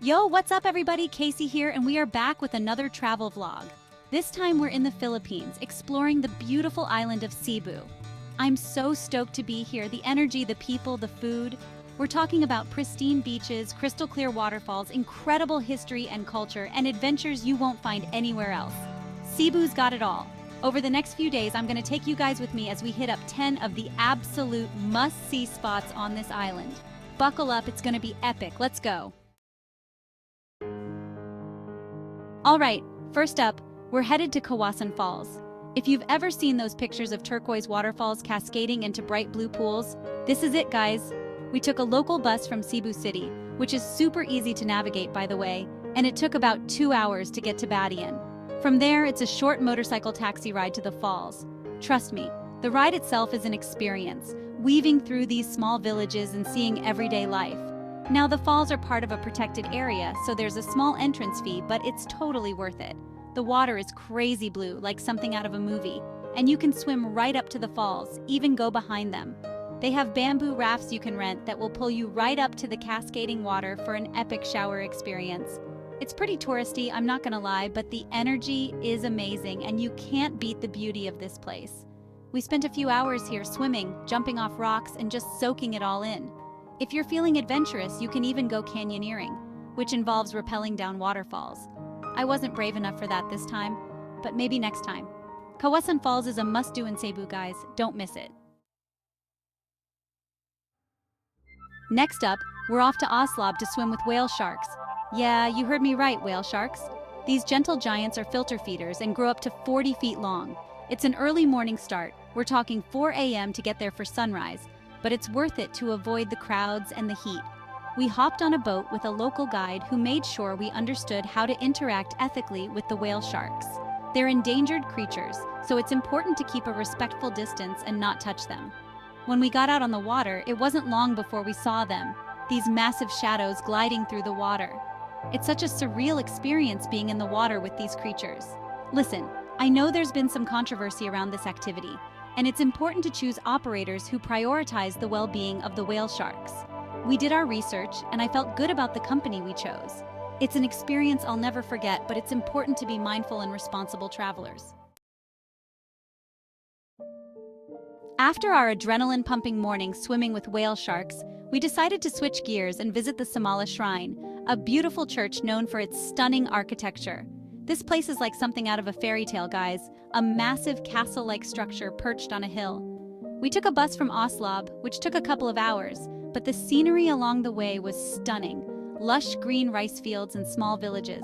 Yo, what's up everybody? Casey here, and we are back with another travel vlog. This time we're in the Philippines, exploring the beautiful island of Cebu. I'm so stoked to be here, the energy, the people, the food. We're talking about pristine beaches, crystal clear waterfalls, incredible history and culture, and adventures you won't find anywhere else. Cebu's got it all. Over the next few days, I'm going to take you guys with me as we hit up 10 of the absolute must-see spots on this island. Buckle up, it's going to be epic. Let's go. All right, first up, we're headed to Kawasan Falls. If you've ever seen those pictures of turquoise waterfalls cascading into bright blue pools, this is it, guys. We took a local bus from Cebu City, which is super easy to navigate, by the way, and it took about 2 hours to get to Badian. From there, it's a short motorcycle taxi ride to the falls. Trust me, the ride itself is an experience, weaving through these small villages and seeing everyday life. Now, the falls are part of a protected area, so there's a small entrance fee, but it's totally worth it. The water is crazy blue, like something out of a movie, and you can swim right up to the falls, even go behind them. They have bamboo rafts you can rent that will pull you right up to the cascading water for an epic shower experience. It's pretty touristy, I'm not gonna lie, but the energy is amazing, and you can't beat the beauty of this place. We spent a few hours here swimming, jumping off rocks, and just soaking it all in. If you're feeling adventurous, you can even go canyoneering, which involves rappelling down waterfalls. I wasn't brave enough for that this time, but maybe next time. Kawasan Falls is a must-do in Cebu, guys. Don't miss it. Next up, we're off to Oslab to swim with whale sharks. Yeah, you heard me right, whale sharks. These gentle giants are filter feeders and grow up to 40 feet long. It's an early morning start. We're talking 4 a.m. to get there for sunrise, but it's worth it to avoid the crowds and the heat. We hopped on a boat with a local guide who made sure we understood how to interact ethically with the whale sharks. They're endangered creatures, so it's important to keep a respectful distance and not touch them. When we got out on the water, it wasn't long before we saw them, these massive shadows gliding through the water. It's such a surreal experience being in the water with these creatures. Listen, I know there's been some controversy around this activity, and it's important to choose operators who prioritize the well-being of the whale sharks. We did our research, and I felt good about the company we chose. It's an experience I'll never forget, but it's important to be mindful and responsible travelers. After our adrenaline-pumping morning swimming with whale sharks, we decided to switch gears and visit the Samala Shrine, a beautiful church known for its stunning architecture. This place is like something out of a fairy tale, guys, a massive castle-like structure perched on a hill. We took a bus from Oslab, which took a couple of hours, but the scenery along the way was stunning, lush green rice fields and small villages.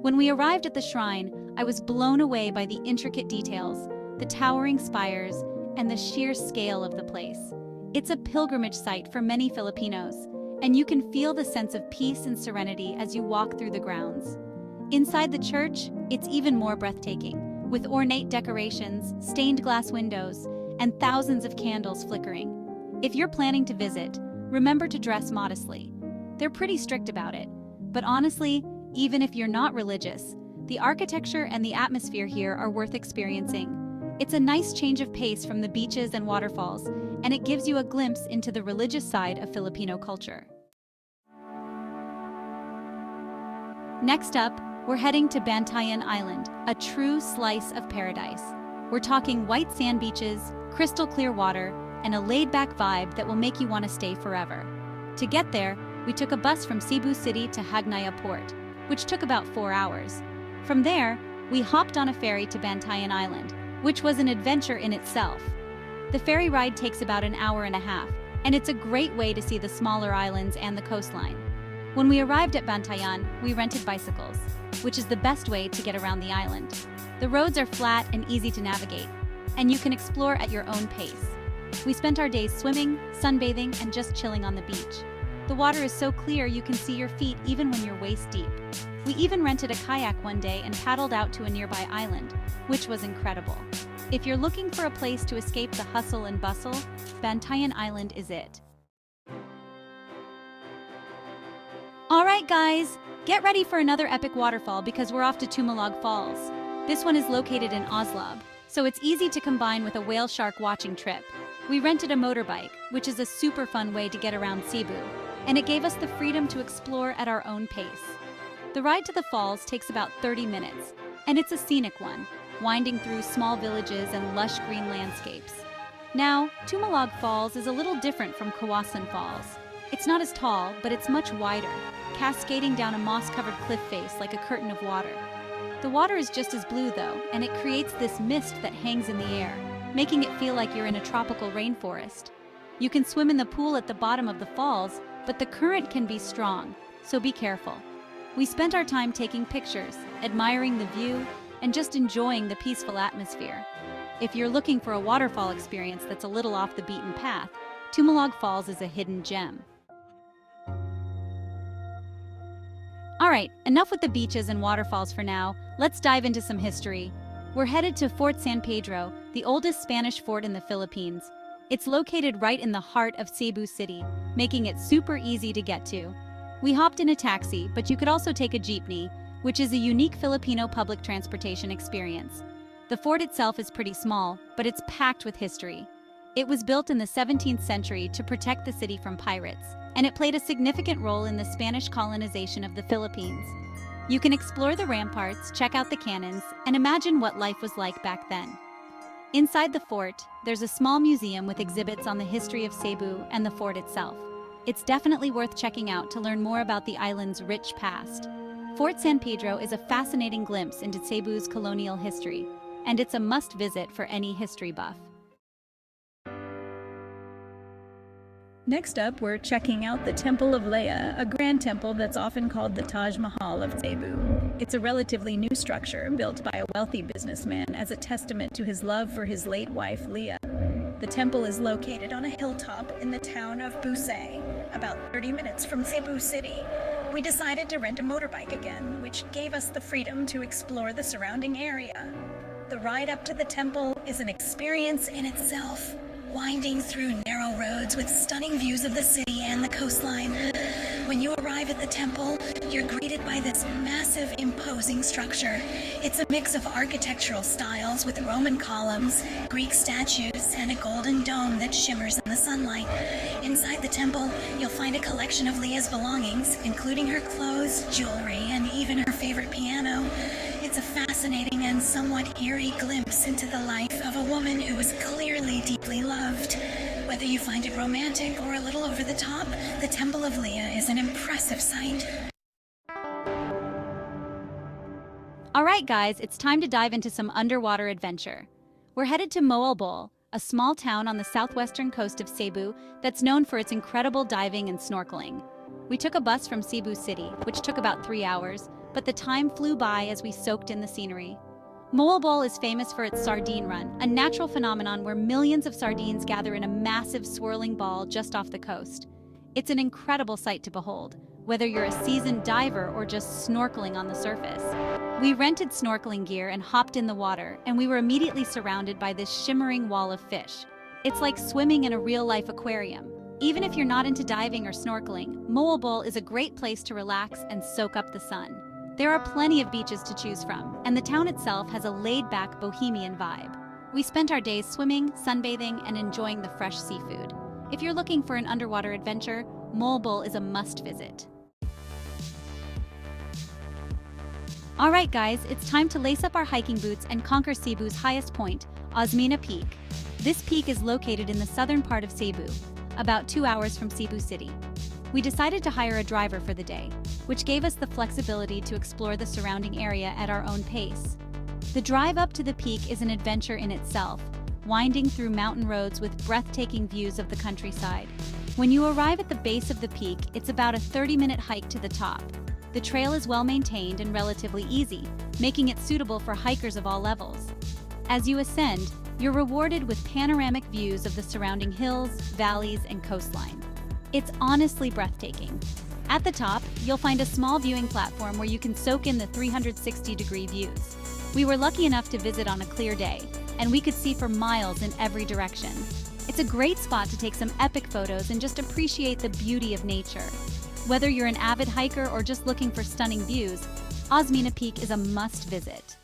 When we arrived at the shrine, I was blown away by the intricate details, the towering spires, and the sheer scale of the place. It's a pilgrimage site for many Filipinos, and you can feel the sense of peace and serenity as you walk through the grounds. Inside the church, it's even more breathtaking, with ornate decorations, stained glass windows, and thousands of candles flickering. If you're planning to visit, remember to dress modestly. They're pretty strict about it, but honestly, even if you're not religious, the architecture and the atmosphere here are worth experiencing. It's a nice change of pace from the beaches and waterfalls, and it gives you a glimpse into the religious side of Filipino culture. Next up, we're heading to Bantayan Island, a true slice of paradise. We're talking white sand beaches, crystal clear water, and a laid-back vibe that will make you want to stay forever. To get there, we took a bus from Cebu City to Hagnaya Port, which took about 4 hours. From there, we hopped on a ferry to Bantayan Island, which was an adventure in itself. The ferry ride takes about an hour and a half, and it's a great way to see the smaller islands and the coastline. When we arrived at Bantayan, we rented bicycles, which is the best way to get around the island. The roads are flat and easy to navigate, and you can explore at your own pace. We spent our days swimming, sunbathing, and just chilling on the beach. The water is so clear you can see your feet even when you're waist deep. We even rented a kayak one day and paddled out to a nearby island, which was incredible. If you're looking for a place to escape the hustle and bustle, Bantayan Island is it. Alright guys, get ready for another epic waterfall because we're off to Tumalog Falls. This one is located in Oslab, so it's easy to combine with a whale shark watching trip. We rented a motorbike, which is a super fun way to get around Cebu. and it gave us the freedom to explore at our own pace. The ride to the falls takes about 30 minutes, and it's a scenic one, winding through small villages and lush green landscapes. Now, Tumalog Falls is a little different from Kawasan Falls. It's not as tall, but it's much wider, cascading down a moss-covered cliff face like a curtain of water. The water is just as blue, though, and it creates this mist that hangs in the air, making it feel like you're in a tropical rainforest. You can swim in the pool at the bottom of the falls, but the current can be strong, so be careful. We spent our time taking pictures, admiring the view, and just enjoying the peaceful atmosphere. If you're looking for a waterfall experience that's a little off the beaten path, Tumalog Falls is a hidden gem. Alright, enough with the beaches and waterfalls for now. Let's dive into some history. We're headed to Fort San Pedro, the oldest Spanish fort in the Philippines. It's located right in the heart of Cebu City, making it super easy to get to. We hopped in a taxi, but you could also take a jeepney, which is a unique Filipino public transportation experience. The fort itself is pretty small, but it's packed with history. It was built in the 17th century to protect the city from pirates, and it played a significant role in the Spanish colonization of the Philippines. You can explore the ramparts, check out the cannons, and imagine what life was like back then. Inside the fort, there's a small museum with exhibits on the history of Cebu and the fort itself. It's definitely worth checking out to learn more about the island's rich past. Fort San Pedro is a fascinating glimpse into Cebu's colonial history, and it's a must-visit for any history buff. Next up, we're checking out the Temple of Leia, a grand temple that's often called the Taj Mahal of Cebu. It's a relatively new structure built by a wealthy businessman as a testament to his love for his late wife, Leia. The temple is located on a hilltop in the town of Busay, about 30 minutes from Cebu City. We decided to rent a motorbike again, which gave us the freedom to explore the surrounding area. The ride up to the temple is an experience in itself, winding through narrow roads with stunning views of the city and the coastline. When you arrive at the temple, you're greeted by this massive, imposing structure. It's a mix of architectural styles with Roman columns, Greek statues, and a golden dome that shimmers in the sunlight. Inside the temple, you'll find a collection of Leah's belongings, including her clothes, jewelry, and even her favorite piano. It's a fascinating and somewhat eerie glimpse into the life of a woman who was clearly deeply loved. Whether you find it romantic or a little over the top, the Temple of Leah is an impressive sight. Alright guys, it's time to dive into some underwater adventure. We're headed to Moalboal, a small town on the southwestern coast of Cebu that's known for its incredible diving and snorkeling. We took a bus from Cebu City, which took about 3 hours, but the time flew by as we soaked in the scenery. Moalboal is famous for its sardine run, a natural phenomenon where millions of sardines gather in a massive swirling ball just off the coast. It's an incredible sight to behold, whether you're a seasoned diver or just snorkeling on the surface. We rented snorkeling gear and hopped in the water, and we were immediately surrounded by this shimmering wall of fish. It's like swimming in a real-life aquarium. Even if you're not into diving or snorkeling, Moalboal is a great place to relax and soak up the sun. There are plenty of beaches to choose from, and the town itself has a laid-back bohemian vibe. We spent our days swimming, sunbathing, and enjoying the fresh seafood. If you're looking for an underwater adventure, Moalboal is a must-visit. Alright guys, it's time to lace up our hiking boots and conquer Cebu's highest point, Osmeña Peak. This peak is located in the southern part of Cebu, about 2 hours from Cebu City. We decided to hire a driver for the day, which gave us the flexibility to explore the surrounding area at our own pace. The drive up to the peak is an adventure in itself, winding through mountain roads with breathtaking views of the countryside. When you arrive at the base of the peak, it's about a 30-minute hike to the top. The trail is well maintained and relatively easy, making it suitable for hikers of all levels. As you ascend, you're rewarded with panoramic views of the surrounding hills, valleys, and coastline. It's honestly breathtaking. At the top, you'll find a small viewing platform where you can soak in the 360-degree views. We were lucky enough to visit on a clear day, and we could see for miles in every direction. It's a great spot to take some epic photos and just appreciate the beauty of nature. Whether you're an avid hiker or just looking for stunning views, Osmeña Peak is a must-visit.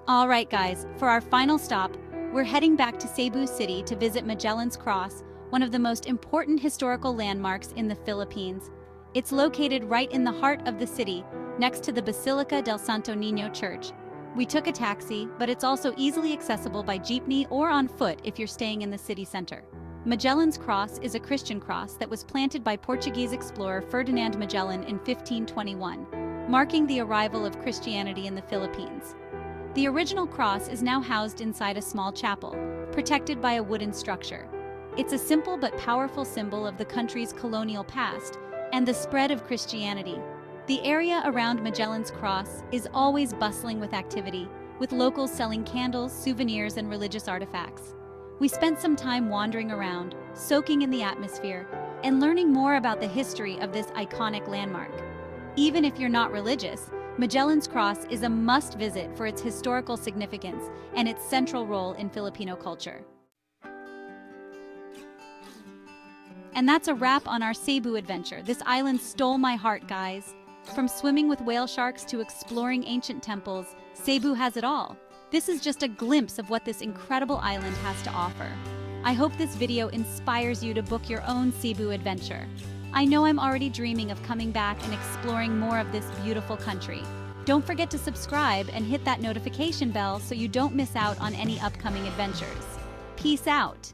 All right, guys, for our final stop, we're heading back to Cebu City to visit Magellan's Cross, one of the most important historical landmarks in the Philippines. It's located right in the heart of the city, next to the Basilica del Santo Niño Church. We took a taxi, but it's also easily accessible by jeepney or on foot if you're staying in the city center. Magellan's Cross is a Christian cross that was planted by Portuguese explorer Ferdinand Magellan in 1521, marking the arrival of Christianity in the Philippines. The original cross is now housed inside a small chapel, protected by a wooden structure. It's a simple but powerful symbol of the country's colonial past and the spread of Christianity. The area around Magellan's Cross is always bustling with activity, with locals selling candles, souvenirs, and religious artifacts. We spent some time wandering around, soaking in the atmosphere, and learning more about the history of this iconic landmark. Even if you're not religious, Magellan's Cross is a must-visit for its historical significance and its central role in Filipino culture. And that's a wrap on our Cebu adventure. This island stole my heart, guys. From swimming with whale sharks to exploring ancient temples, Cebu has it all. This is just a glimpse of what this incredible island has to offer. I hope this video inspires you to book your own Cebu adventure. I know I'm already dreaming of coming back and exploring more of this beautiful country. Don't forget to subscribe and hit that notification bell so you don't miss out on any upcoming adventures. Peace out!